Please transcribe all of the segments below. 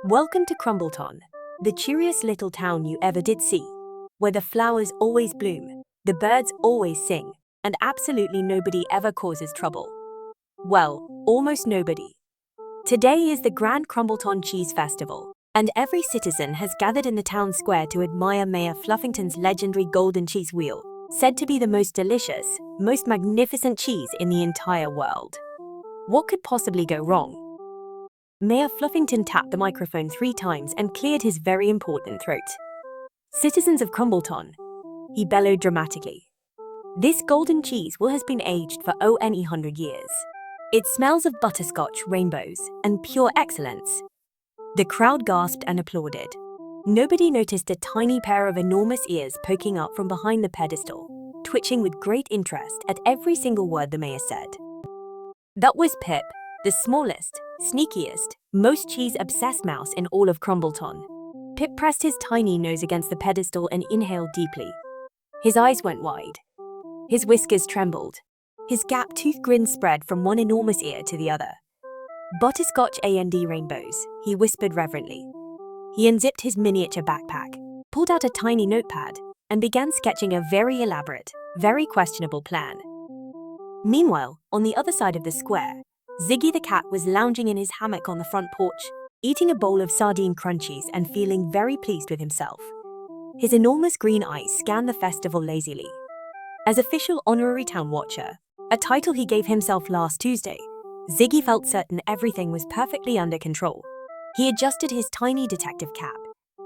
Welcome to Crumbleton, the cheeriest little town you ever did see, where the flowers always bloom, the birds always sing, and absolutely nobody ever causes trouble. Well, almost nobody. Today is the Grand Crumbleton Cheese Festival, and every citizen has gathered in the town square to admire Mayor Fluffington's legendary golden cheese wheel, said to be the most delicious, most magnificent cheese in the entire world. What could possibly go wrong? Mayor Fluffington tapped the microphone 3 times and cleared his very important throat. "Citizens of Crumbleton," he bellowed dramatically. "This golden cheese will has been aged for any 100 years. It smells of butterscotch, rainbows, and pure excellence." The crowd gasped and applauded. Nobody noticed a tiny pair of enormous ears poking up from behind the pedestal, twitching with great interest at every single word the mayor said. That was Pip, the smallest, sneakiest, most cheese-obsessed mouse in all of Crumbleton. Pip pressed his tiny nose against the pedestal and inhaled deeply. His eyes went wide. His whiskers trembled. His gap-toothed grin spread from one enormous ear to the other. "Butterscotch and rainbows," he whispered reverently. He unzipped his miniature backpack, pulled out a tiny notepad, and began sketching a very elaborate, very questionable plan. Meanwhile, on the other side of the square, Ziggy the cat was lounging in his hammock on the front porch, eating a bowl of sardine crunchies and feeling very pleased with himself. His enormous green eyes scanned the festival lazily. As official honorary town watcher, a title he gave himself last Tuesday, Ziggy felt certain everything was perfectly under control. He adjusted his tiny detective cap,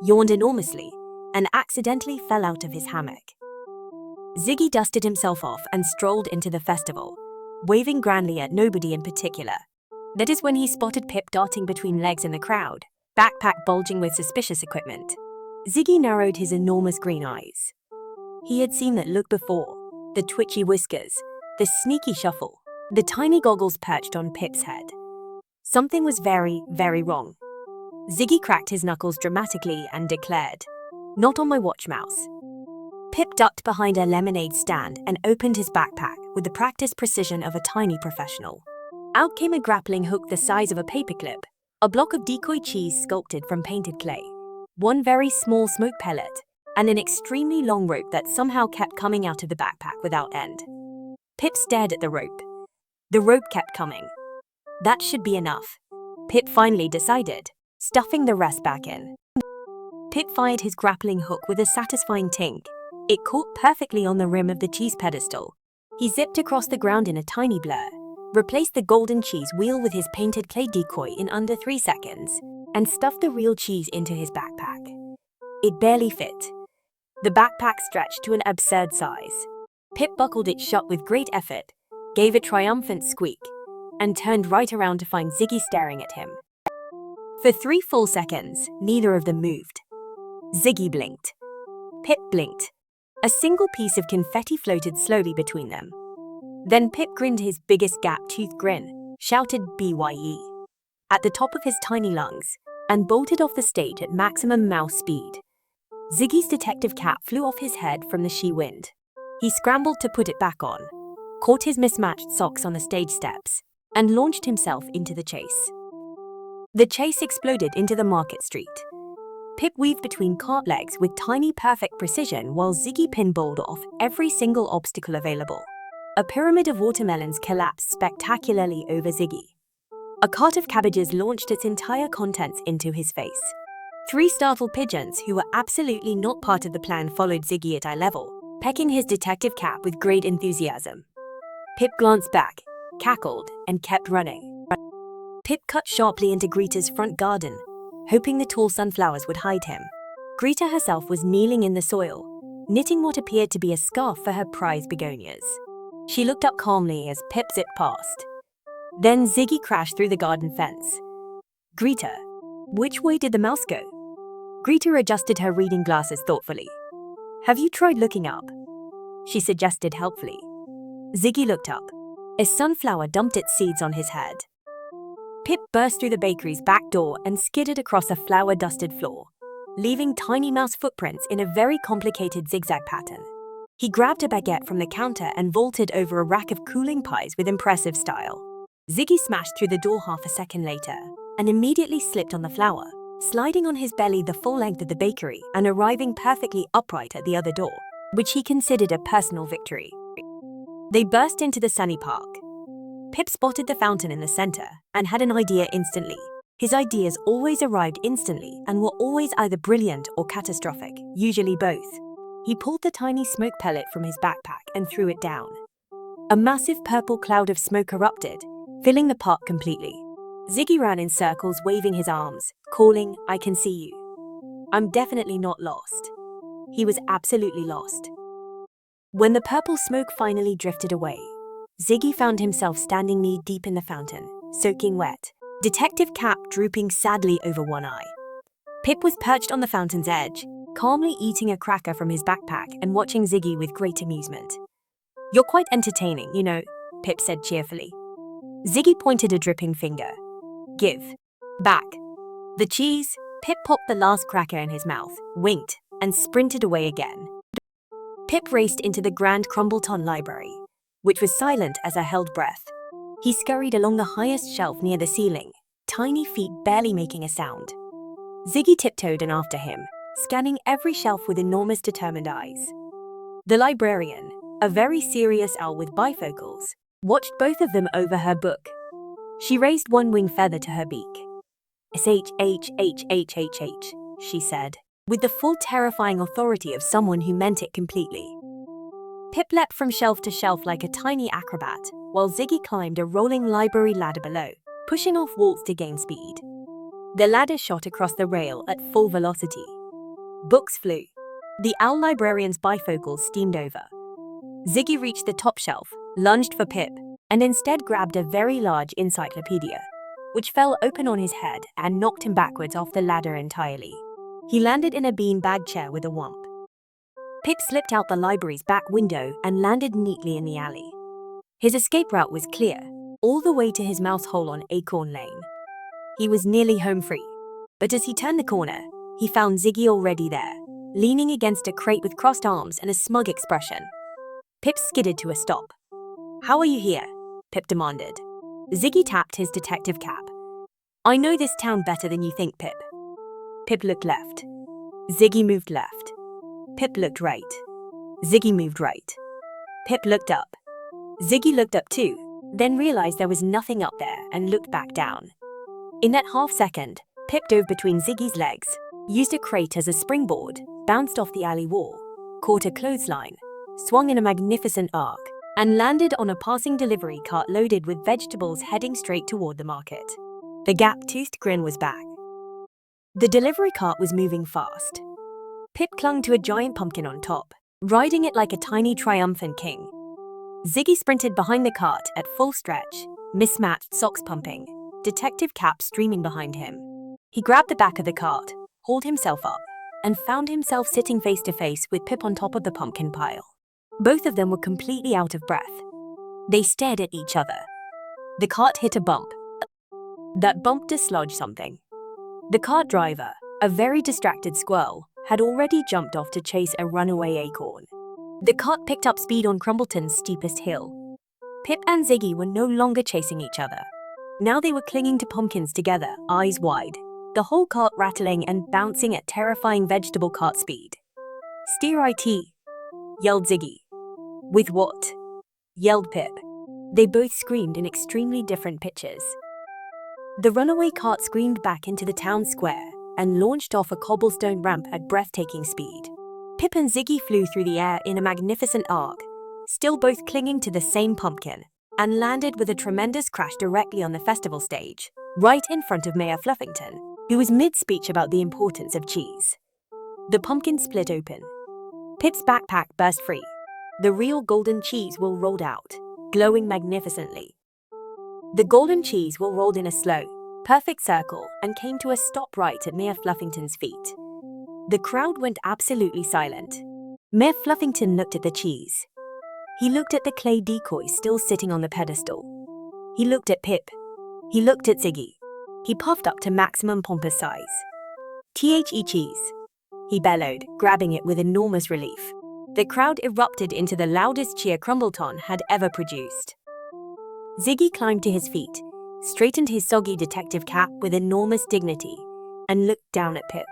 yawned enormously, and accidentally fell out of his hammock. Ziggy dusted himself off and strolled into the festival, waving grandly at nobody in particular. That is when he spotted Pip darting between legs in the crowd, backpack bulging with suspicious equipment. Ziggy narrowed his enormous green eyes. He had seen that look before, the twitchy whiskers, the sneaky shuffle, the tiny goggles perched on Pip's head. Something was very, very wrong. Ziggy cracked his knuckles dramatically and declared, "Not on my watch, mouse." Pip ducked behind a lemonade stand and opened his backpack with the practiced precision of a tiny professional. Out came a grappling hook the size of a paperclip, a block of decoy cheese sculpted from painted clay, one very small smoke pellet, and an extremely long rope that somehow kept coming out of the backpack without end. Pip stared at the rope. The rope kept coming. That should be enough, Pip finally decided, stuffing the rest back in. Pip fired his grappling hook with a satisfying tink. It caught perfectly on the rim of the cheese pedestal. He zipped across the ground in a tiny blur, replaced the golden cheese wheel with his painted clay decoy in under 3 seconds, and stuffed the real cheese into his backpack. It barely fit. The backpack stretched to an absurd size. Pip buckled it shut with great effort, gave a triumphant squeak, and turned right around to find Ziggy staring at him. For 3 full seconds, neither of them moved. Ziggy blinked. Pip blinked. A single piece of confetti floated slowly between them. Then Pip grinned his biggest gap-toothed grin, shouted "BYE" at the top of his tiny lungs, and bolted off the stage at maximum mouse speed. Ziggy's detective cap flew off his head from the she wind. He scrambled to put it back on, caught his mismatched socks on the stage steps, and launched himself into the chase. The chase exploded into the market street. Pip weaved between cart legs with tiny perfect precision while Ziggy pinballed off every single obstacle available. A pyramid of watermelons collapsed spectacularly over Ziggy. A cart of cabbages launched its entire contents into his face. 3 startled pigeons who were absolutely not part of the plan followed Ziggy at eye level, pecking his detective cap with great enthusiasm. Pip glanced back, cackled, and kept running. Pip cut sharply into Greta's front garden, hoping the tall sunflowers would hide him. Greta herself was kneeling in the soil, knitting what appeared to be a scarf for her prized begonias. She looked up calmly as Pip zipped past. Then Ziggy crashed through the garden fence. "Greta, which way did the mouse go?" Greta adjusted her reading glasses thoughtfully. "Have you tried looking up?" she suggested helpfully. Ziggy looked up. A sunflower dumped its seeds on his head. Pip burst through the bakery's back door and skidded across a flour-dusted floor, leaving tiny mouse footprints in a very complicated zigzag pattern. He grabbed a baguette from the counter and vaulted over a rack of cooling pies with impressive style. Ziggy smashed through the door half a second later and immediately slipped on the flour, sliding on his belly the full length of the bakery and arriving perfectly upright at the other door, which he considered a personal victory. They burst into the sunny park. Pip spotted the fountain in the center and had an idea instantly. His ideas always arrived instantly and were always either brilliant or catastrophic, usually both. He pulled the tiny smoke pellet from his backpack and threw it down. A massive purple cloud of smoke erupted, filling the park completely. Ziggy ran in circles waving his arms, calling, "I can see you." I'm definitely not lost. He was absolutely lost. When the purple smoke finally drifted away, Ziggy found himself standing knee-deep in the fountain, soaking wet, detective cap drooping sadly over one eye. Pip was perched on the fountain's edge, calmly eating a cracker from his backpack and watching Ziggy with great amusement. "You're quite entertaining, you know," Pip said cheerfully. Ziggy pointed a dripping finger. "Give. Back." The cheese. Pip popped the last cracker in his mouth, winked, and sprinted away again. Pip raced into the Grand Crumbleton Library, which was silent as I held breath. He scurried along the highest shelf near the ceiling, tiny feet barely making a sound. Ziggy tiptoed in after him, scanning every shelf with enormous determined eyes. The librarian, a very serious owl with bifocals, watched both of them over her book. She raised one wing feather to her beak. "S-H-H-H-H-H-H," she said, with the full terrifying authority of someone who meant it completely. Pip leapt from shelf to shelf like a tiny acrobat, while Ziggy climbed a rolling library ladder below, pushing off walls to gain speed. The ladder shot across the rail at full velocity. Books flew. The owl librarian's bifocals steamed over. Ziggy reached the top shelf, lunged for Pip, and instead grabbed a very large encyclopedia, which fell open on his head and knocked him backwards off the ladder entirely. He landed in a bean-bag chair with a whomp. Pip slipped out the library's back window and landed neatly in the alley. His escape route was clear, all the way to his mouse hole on Acorn Lane. He was nearly home free, but as he turned the corner, he found Ziggy already there, leaning against a crate with crossed arms and a smug expression. Pip skidded to a stop. "How are you here?" Pip demanded. Ziggy tapped his detective cap. "I know this town better than you think, Pip." Pip looked left. Ziggy moved left. Pip looked right. Ziggy moved right. Pip looked up. Ziggy looked up too, then realized there was nothing up there and looked back down. In that half second, Pip dove between Ziggy's legs, used a crate as a springboard, bounced off the alley wall, caught a clothesline, swung in a magnificent arc, and landed on a passing delivery cart loaded with vegetables heading straight toward the market. The gap-toothed grin was back. The delivery cart was moving fast. Pip clung to a giant pumpkin on top, riding it like a tiny triumphant king. Ziggy sprinted behind the cart at full stretch, mismatched socks pumping, detective cap streaming behind him. He grabbed the back of the cart, hauled himself up, and found himself sitting face to face with Pip on top of the pumpkin pile. Both of them were completely out of breath. They stared at each other. The cart hit a bump. That bump dislodged something. The cart driver, a very distracted squirrel, had already jumped off to chase a runaway acorn. The cart picked up speed on Crumbleton's steepest hill. Pip and Ziggy were no longer chasing each other. Now they were clinging to pumpkins together, eyes wide, the whole cart rattling and bouncing at terrifying vegetable cart speed. "Steer IT," yelled Ziggy. "With what?" yelled Pip. They both screamed in extremely different pitches. The runaway cart screamed back into the town square and launched off a cobblestone ramp at breathtaking speed. Pip and Ziggy flew through the air in a magnificent arc, still both clinging to the same pumpkin, and landed with a tremendous crash directly on the festival stage, right in front of Mayor Fluffington, who was mid-speech about the importance of cheese. The pumpkin split open. Pip's backpack burst free. The real golden cheese wheel rolled out, glowing magnificently. The golden cheese wheel rolled in a slow, perfect circle and came to a stop right at Mayor Fluffington's feet. The crowd went absolutely silent. Mayor Fluffington looked at the cheese. He looked at the clay decoy still sitting on the pedestal. He looked at Pip. He looked at Ziggy. He puffed up to maximum pompous size. "The cheese," he bellowed, grabbing it with enormous relief. The crowd erupted into the loudest cheer Crumbleton had ever produced. Ziggy climbed to his feet, straightened his soggy detective cap with enormous dignity, and looked down at Pip.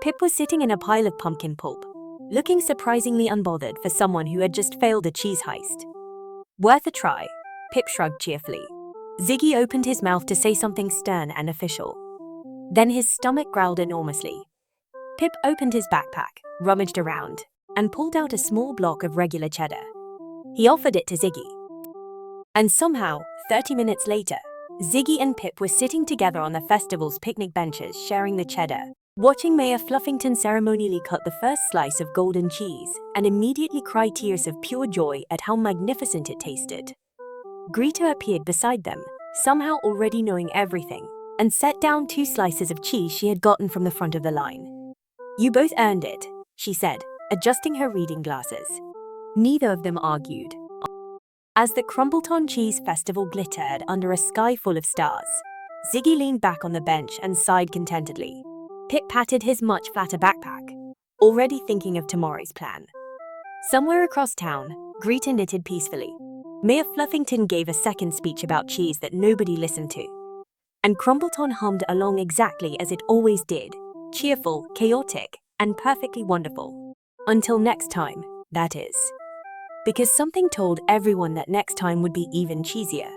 Pip was sitting in a pile of pumpkin pulp, looking surprisingly unbothered for someone who had just failed a cheese heist. Worth a try, Pip shrugged cheerfully. Ziggy opened his mouth to say something stern and official. Then his stomach growled enormously. Pip opened his backpack, rummaged around, and pulled out a small block of regular cheddar. He offered it to Ziggy. And somehow, 30 minutes later, Ziggy and Pip were sitting together on the festival's picnic benches sharing the cheddar, watching Mayor Fluffington ceremonially cut the first slice of golden cheese and immediately cry tears of pure joy at how magnificent it tasted. Greta appeared beside them, somehow already knowing everything, and set down 2 slices of cheese she had gotten from the front of the line. "You both earned it," she said, adjusting her reading glasses. Neither of them argued. As the Crumbleton Cheese Festival glittered under a sky full of stars, Ziggy leaned back on the bench and sighed contentedly. Pip patted his much fatter backpack, already thinking of tomorrow's plan. Somewhere across town, Greta knitted peacefully. Mayor Fluffington gave a second speech about cheese that nobody listened to. And Crumbleton hummed along exactly as it always did, cheerful, chaotic, and perfectly wonderful. Until next time, that is. Because something told everyone that next time would be even cheesier.